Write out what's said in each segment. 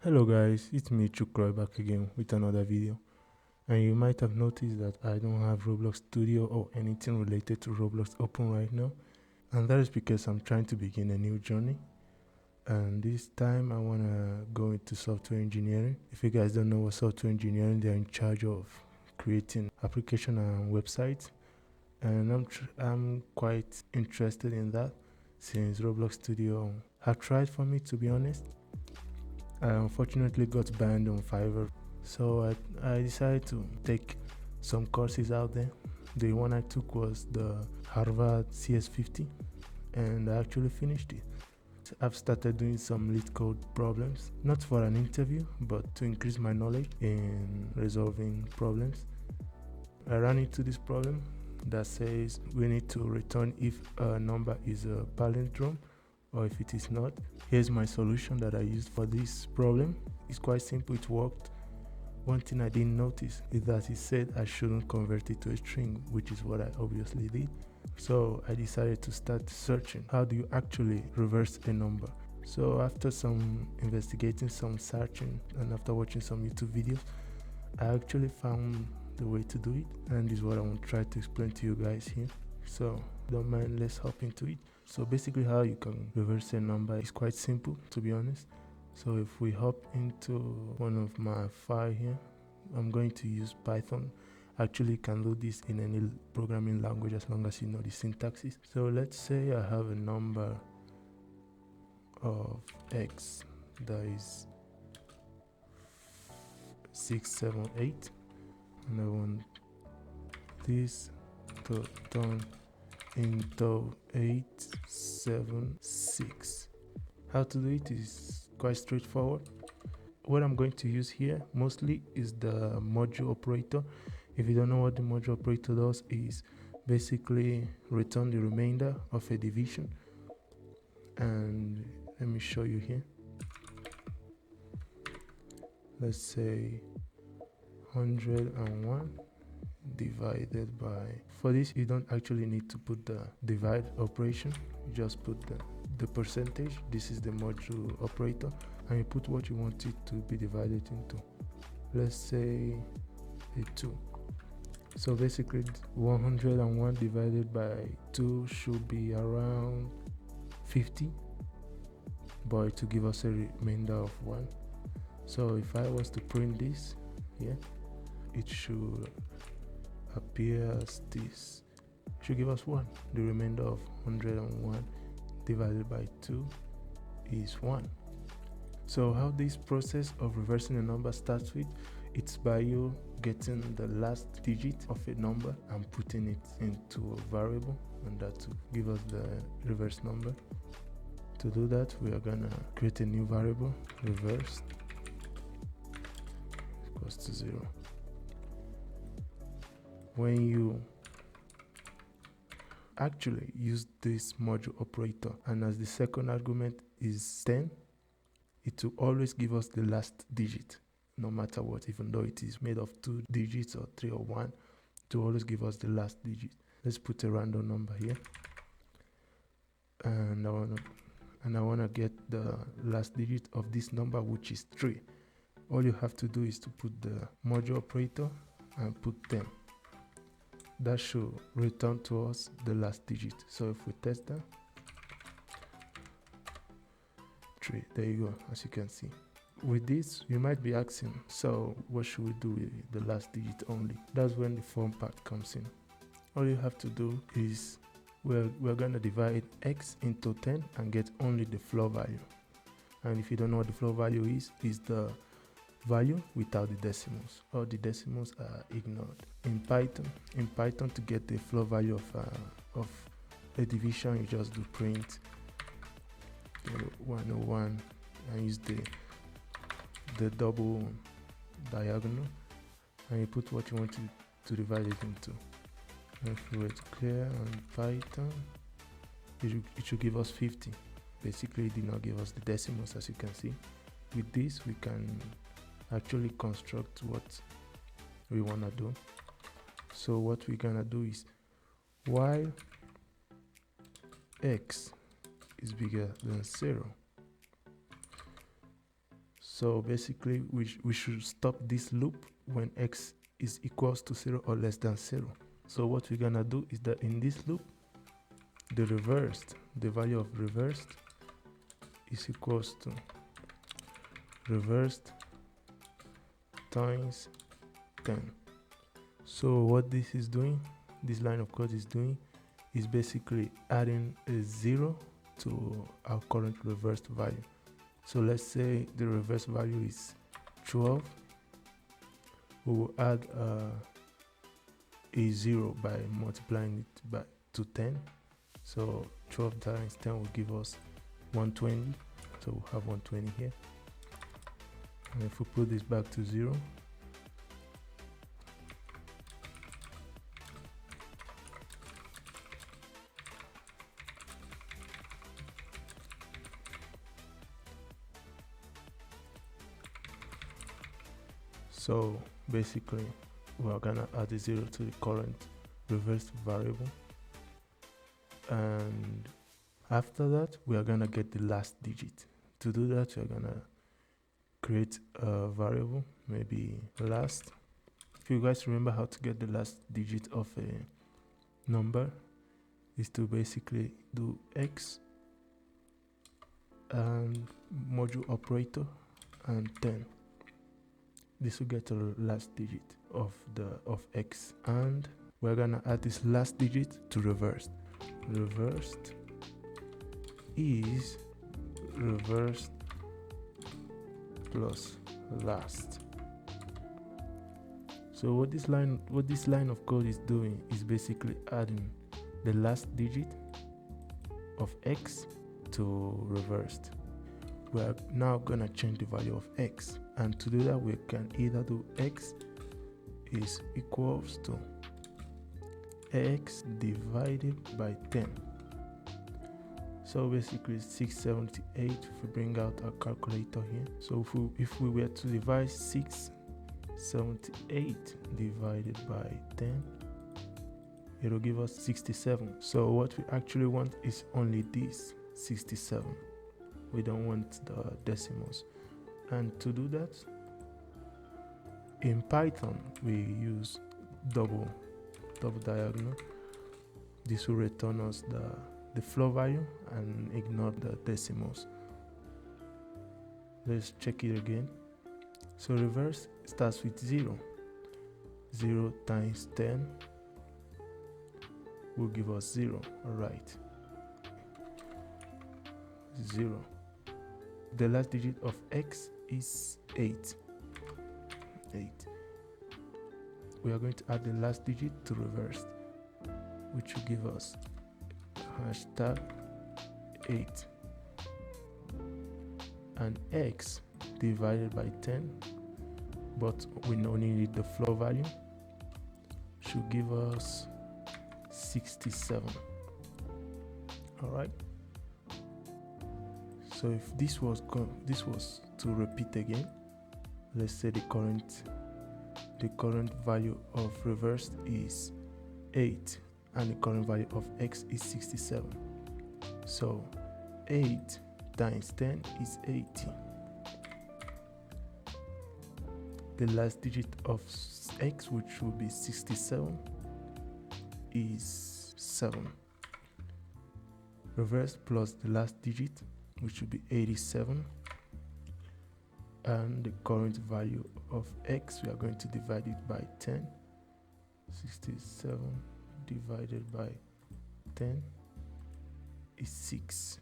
Hello guys, it's me Chukroy back again with another video, and you might have noticed that I don't have Roblox Studio or anything related to Roblox open right now, and that is because I'm trying to begin a new journey, and this time I want to go into software engineering. If you guys don't know what software engineering, they're in charge of creating application and websites, and I'm quite interested in that since Roblox Studio have tried for me, to be honest. I unfortunately got banned on Fiverr, so I decided to take some courses out there. The one I took was the Harvard CS50, and I actually finished it. I've started doing some leetcode problems, not for an interview, but to increase my knowledge in resolving problems. I ran into this problem that says we need to return if a number is a palindrome or if it is not. Here's my solution that I used for this problem. It's quite simple, it worked. One thing I didn't notice is that it said I shouldn't convert it to a string, which is what I obviously did. So I decided to start searching. How do you actually reverse a number? So after some investigating, some searching, and after watching some YouTube videos, I actually found the way to do it, and this is what I want to try to explain to you guys here. So don't mind, let's hop into it. So basically how you can reverse a number is quite simple, to be honest. So if we hop into one of my file here, I'm going to use Python. Actually, you can do this in any programming language as long as you know the syntaxes. So let's say I have a number of x that is 678, and I want this to turn into 876. How to do it is quite straightforward. What I'm going to use here mostly is the module operator. If you don't know what the module operator does, is basically return the remainder of a division. And let me show you here. Let's say 101 divided by, for this you don't actually need to put the divide operation, you just put the percentage. This is the module operator, and you put what you want it to be divided into. Let's say a 2. So basically 101 divided by 2 should be around 50, but to give us a remainder of 1. So if I was to print this here, it should appear as this. It should give us 1. The remainder of 101 divided by 2 is 1. So how this process of reversing a number starts with, it's by you getting the last digit of a number and putting it into a variable, and that will give us the reverse number. To do that, we are gonna create a new variable, reverse equals to 0. When you actually use this module operator, and as the second argument is 10, it will always give us the last digit, no matter what, even though it is made of 2 digits or 3 or 1, it will always give us the last digit. Let's put a random number here, and I wanna get the last digit of this number, which is 3. All you have to do is to put the module operator and put 10. That should return to us the last digit. So if we test that, 3, there you go, as you can see. With this, you might be asking, so what should we do with the last digit only? That's when the fun part comes in. All you have to do is, we're going to divide x into 10 and get only the floor value. And if you don't know what the floor value is the value without the decimals. All the decimals are ignored. In Python, to get the floor value of a division, you just do print 101 and use the double diagonal, and you put what you want to divide it into. If we were to clear on Python, it should give us 50. Basically, it did not give us the decimals, as you can see. With this, we can actually construct what we want to do. So what we're gonna do is, while x is bigger than 0, So basically we should stop this loop when x is equals to 0 or less than 0. So what we're gonna do is that in this loop, the value of reversed is equals to reversed times 10. So what this is doing, this line of code is doing, is basically adding a 0 to our current reversed value. So let's say the reverse value is 12. We will add a 0 by multiplying it to 10. So 12 times 10 will give us 120. So we'll have 120 here. And if we put this back to 0, so basically we are gonna add a 0 to the current reversed variable, and after that we are gonna get the last digit. To do that, we are gonna create a variable, maybe last. If you guys remember how to get the last digit of a number, is to basically do x and module operator and 10. This will get the last digit of x, and we're gonna add this last digit to reversed. Reversed is reversed plus last. So what this line of code is doing is basically adding the last digit of x to reversed. We are now gonna change the value of x, and to do that we can either do x is equals to x divided by 10. So basically 678. If we bring out our calculator here, so if we were to divide 678 divided by 10, it will give us 67. So what we actually want is only this 67. We don't want the decimals. And to do that, in Python we use double diagonal. This will return us the floor value and ignore the decimals. Let's check it again. So reverse starts with 0. 0 times 10 will give us 0. Alright, 0. The last digit of x is 8. We are going to add the last digit to reversed, which will give us hashtag 8, and x divided by 10, but we only need the floor value, should give us 67. Alright, so if this was to repeat again, let's say the current value of reversed is 8 and the current value of x is 67. So 8 times 10 is 80. The last digit of x, which will be 67, is 7. Reverse plus the last digit, which will be 87, and the current value of x, we are going to divide it by 10. 67 divided by 10 is 6.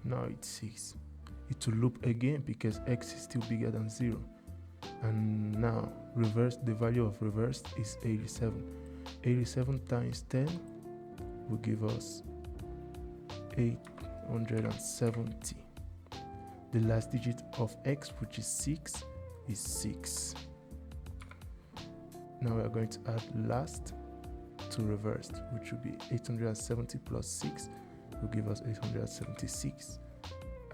Now it's 6. It will loop again because x is still bigger than 0. And now reverse, the value of reversed is 87. 87 times 10 will give us 870. The last digit of x, which is 6, is 6. Now we are going to add last to reversed, which will be 870 plus 6 will give us 876.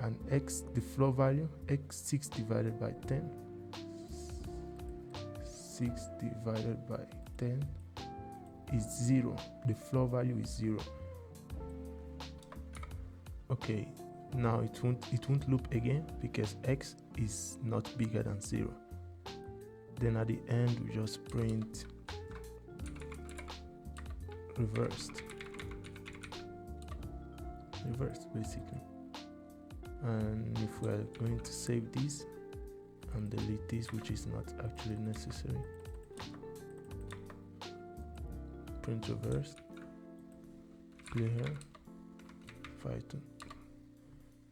And x, the floor value, x, 6 divided by 10. 6 divided by 10 is 0. The floor value is 0. Okay, Now it won't loop again because x is not bigger than 0. Then at the end we just print reversed basically. And if we are going to save this and delete this, which is not actually necessary, print reversed, clear, Python.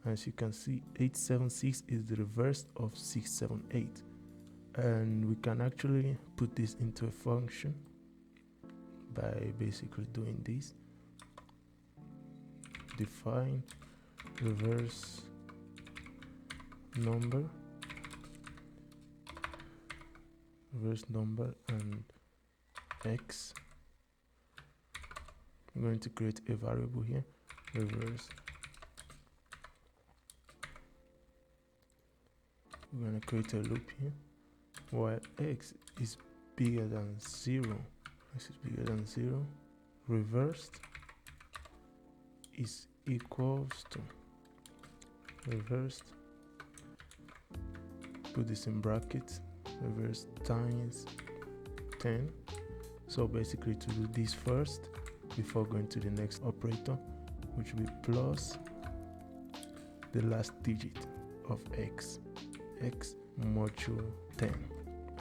As you can see, 876 is the reverse of 678, and we can actually put this into a function by basically doing this. Define reverse number and x. I'm going to create a variable here, reverse. We're going to create a loop here while x is bigger than 0. X is bigger than 0. Reversed is equals to reversed, put this in brackets, reverse times 10. So basically to do this first before going to the next operator, which will be plus the last digit of x modulo 10.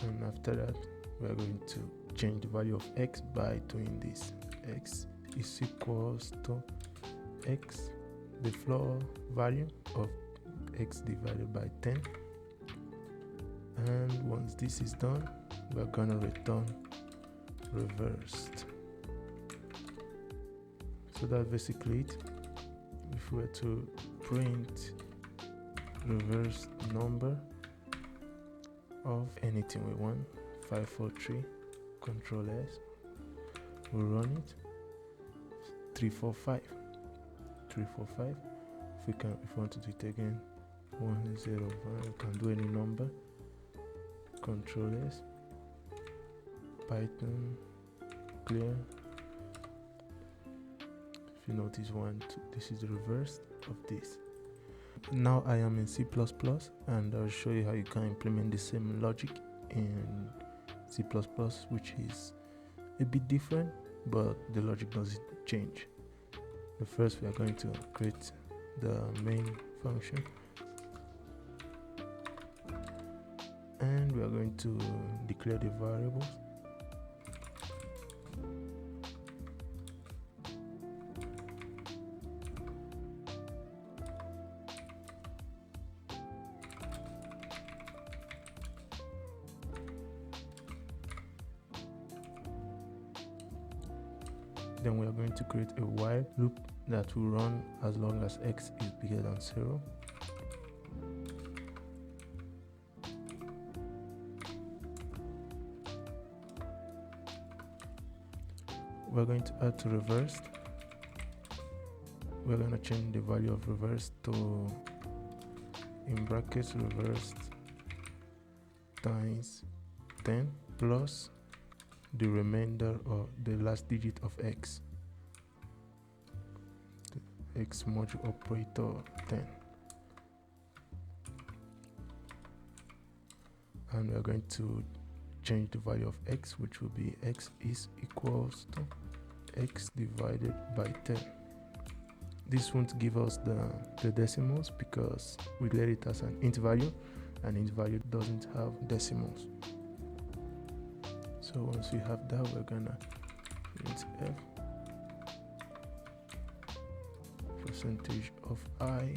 And after that we are going to change the value of x by doing this. X is equals to x, the floor value of x divided by 10. And once this is done, we're gonna return reversed. So that's basically it. If we were to print reverse number of anything we want, 543, Control S, we run it, 345. If we want to do it again, 105, we can do any number, Control S, Python, clear. If you notice this is the reverse of this. Now I am in C++ and I'll show you how you can implement the same logic in C++, which is a bit different, but the logic doesn't change. But first we are going to create the main function, and we are going to declare the variables. Then we are going to create a while loop that will run as long as x is bigger than 0. We're going to add to reversed. We're going to change the value of reversed to, in brackets, reversed times 10 plus the remainder or the last digit of x, the x modulo operator 10. And we are going to change the value of x, which will be x is equals to x divided by 10. This won't give us the decimals because we let it as an int value, and int value doesn't have decimals. So once we have that, we're gonna print f percentage of I.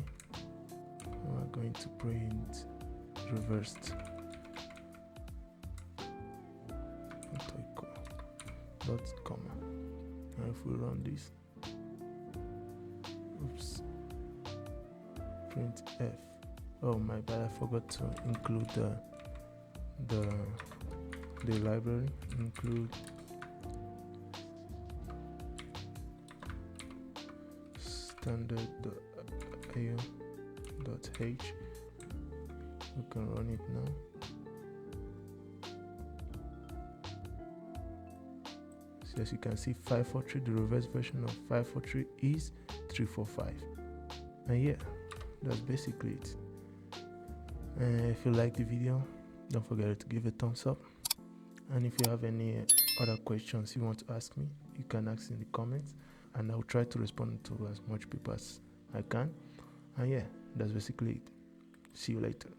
We're going to print reversed dot comma. And if we run this, oops, print f. Oh my bad, I forgot to include the library. Include standard.io.h. We can run it now. So as you can see, 543, the reverse version of 543 is 345. And yeah, that's basically it. And if you like the video, don't forget to give a thumbs up. And if you have any other questions you want to ask me, you can ask in the comments, and I'll try to respond to as much people as I can. And yeah, that's basically it. See you later.